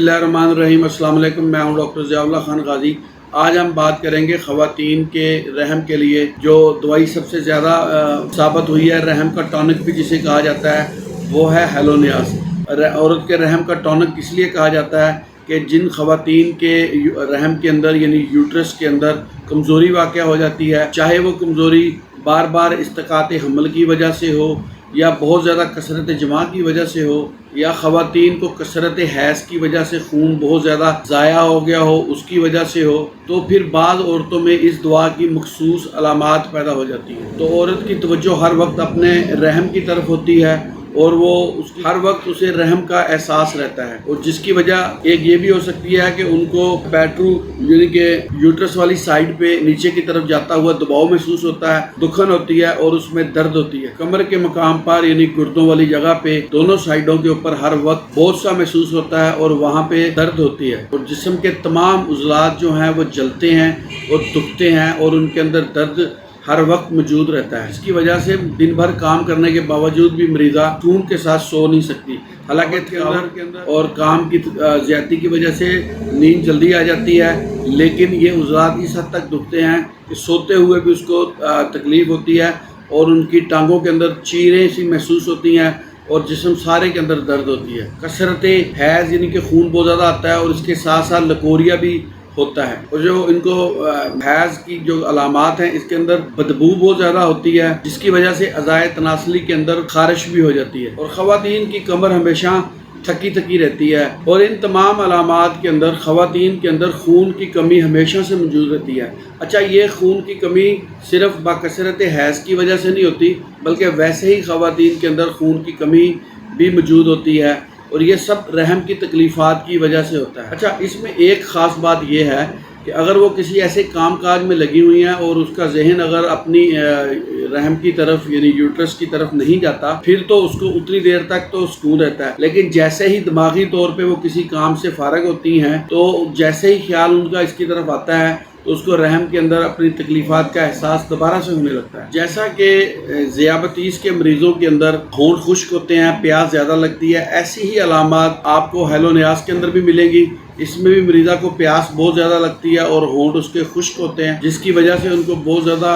बिस्मिल्लाहिर्रहमानिर्रहीम। अस्सलाम वालेकुम। मैं हूं डॉक्टर ज़ियाउल्लाह खान गाज़ी। आज हम बात करेंगे ख़वातीन के रहम के लिए जो दवाई सबसे ज़्यादा साबित हुई है, रहम का टॉनिक भी जिसे कहा जाता है, वो है हेलोनियास। औरत के रहम का टॉनिक इसलिए कहा जाता है कि जिन ख़वातीन के रहम के अंदर यानी यूट्रस के अंदर कमज़ोरी वाक़या हो जाती है, चाहे वो कमज़ोरी बार बार इस्तिक़ात हमल की वजह से हो, या बहुत ज़्यादा कसरत जमा की वजह से हो, या ख़वातीन को कसरत हैज़ की वजह से खून बहुत ज़्यादा ज़ाया हो गया हो, उसकी वजह से हो, तो फिर बाद औरतों में इस दुआ की मखसूस अलामात पैदा हो जाती हैं। तो औरत की तवज्जो हर वक्त अपने रहम की तरफ होती है और वो उसकी हर वक्त उसे रहम का एहसास रहता है, और जिसकी वजह एक ये भी हो सकती है कि उनको पैट्रू यानी कि यूट्रस वाली साइड पे नीचे की तरफ जाता हुआ दबाव महसूस होता है, दुखन होती है और उसमें दर्द होती है। कमर के मकाम पर यानी गुर्दों वाली जगह पे दोनों साइडों के ऊपर हर वक्त बोझ सा महसूस होता है और वहाँ पे दर्द होती है, और जिस्म के तमाम उज़लात जो हैं वो जलते हैं और दुखते हैं और उनके अंदर दर्द हर वक्त मौजूद रहता है। इसकी वजह से दिन भर काम करने के बावजूद भी मरीज़ा सुकून के साथ सो नहीं सकती। हालांकि के अंदर और काम की ज़्यादती की वजह से नींद जल्दी आ जाती है, लेकिन ये उज़लात इस हद तक दुखते हैं कि सोते हुए भी उसको तकलीफ़ होती है और उनकी टांगों के अंदर चीरें सी महसूस होती हैं और जिस्म सारे के अंदर दर्द होती है। कसरत हैज़ यानी कि खून बहुत ज़्यादा आता है और इसके साथ साथ लकोरिया भी होता है, और जो इनको हैज़ की जो अलामात हैं, इसके अंदर बदबू बहुत ज़्यादा होती है, जिसकी वजह से अज़ाए तनासली के अंदर खारिश भी हो जाती है, और ख़वातीन की कमर हमेशा थकी थकी रहती है। और इन तमाम अलामात के अंदर ख़वातीन के अंदर खून की कमी हमेशा से मौजूद रहती है। अच्छा, ये खून की कमी सिर्फ बाकसरत हैज़ की वजह से नहीं होती, बल्कि वैसे ही ख़वातीन के अंदर खून की कमी भी मौजूद होती है, और ये सब रहम की तकलीफ़ात की वजह से होता है। अच्छा, इसमें एक ख़ास बात यह है कि अगर वो किसी ऐसे काम काज में लगी हुई हैं और उसका जहन अगर अपनी रहम की तरफ यानी यूट्रस की तरफ नहीं जाता, फिर तो उसको उतनी देर तक तो सुकून रहता है, लेकिन जैसे ही दिमागी तौर पे वो किसी काम से फारग होती हैं, तो जैसे ही ख्याल उनका इसकी तरफ आता है, तो उसको रहम के अंदर अपनी तकलीफ़ात का एहसास दोबारा से होने लगता है। जैसा कि ज़ियाबतीस के मरीज़ों के अंदर होंठ खुश्क होते हैं, प्यास ज़्यादा लगती है, ऐसी ही अलामात आपको हेलोनियास के अंदर भी मिलेंगी। इसमें भी मरीज़ा को प्यास बहुत ज़्यादा लगती है और होंठ उसके खुश्क होते हैं, जिसकी वजह से उनको बहुत ज़्यादा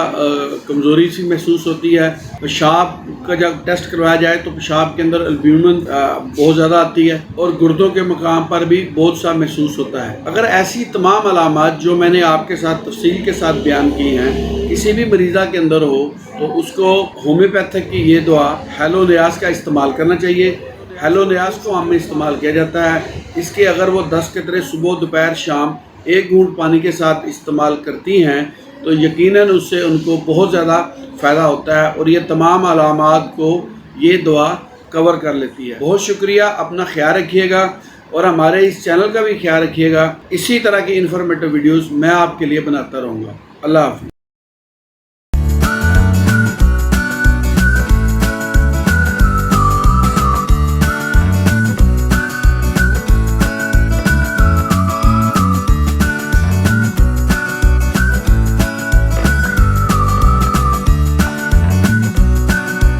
कमज़ोरी सी महसूस होती है। पेशाब का जब टेस्ट करवाया जाए तो पेशाब के अंदर एल्ब्यूमिन बहुत ज़्यादा आती है और गुर्दों के मकाम पर भी बोझ सा महसूस होता है। अगर ऐसी तमाम अलामात जो मैंने आपके साथ तफसील के साथ बयान की हैं किसी भी मरीज़ा के अंदर हो, तो उसको होम्योपैथिक की ये दुआ हेलोनियास का इस्तेमाल करना चाहिए। हेलोनियास को आम में इस्तेमाल किया जाता है। इसके अगर वो 10 कतरे सुबह दोपहर शाम 1 घूंट पानी के साथ इस्तेमाल करती हैं, तो यकीनन उससे उनको बहुत ज़्यादा फ़ायदा होता है और ये तमाम अलामात को ये दुआ कवर कर लेती है। बहुत शुक्रिया, अपना ख्याल रखिएगा और हमारे इस चैनल का भी ख्याल रखिएगा। इसी तरह की इन्फॉर्मेटिव वीडियोज़ मैं आपके लिए बनाता रहूँगा। अल्लाह हाफ़िज़।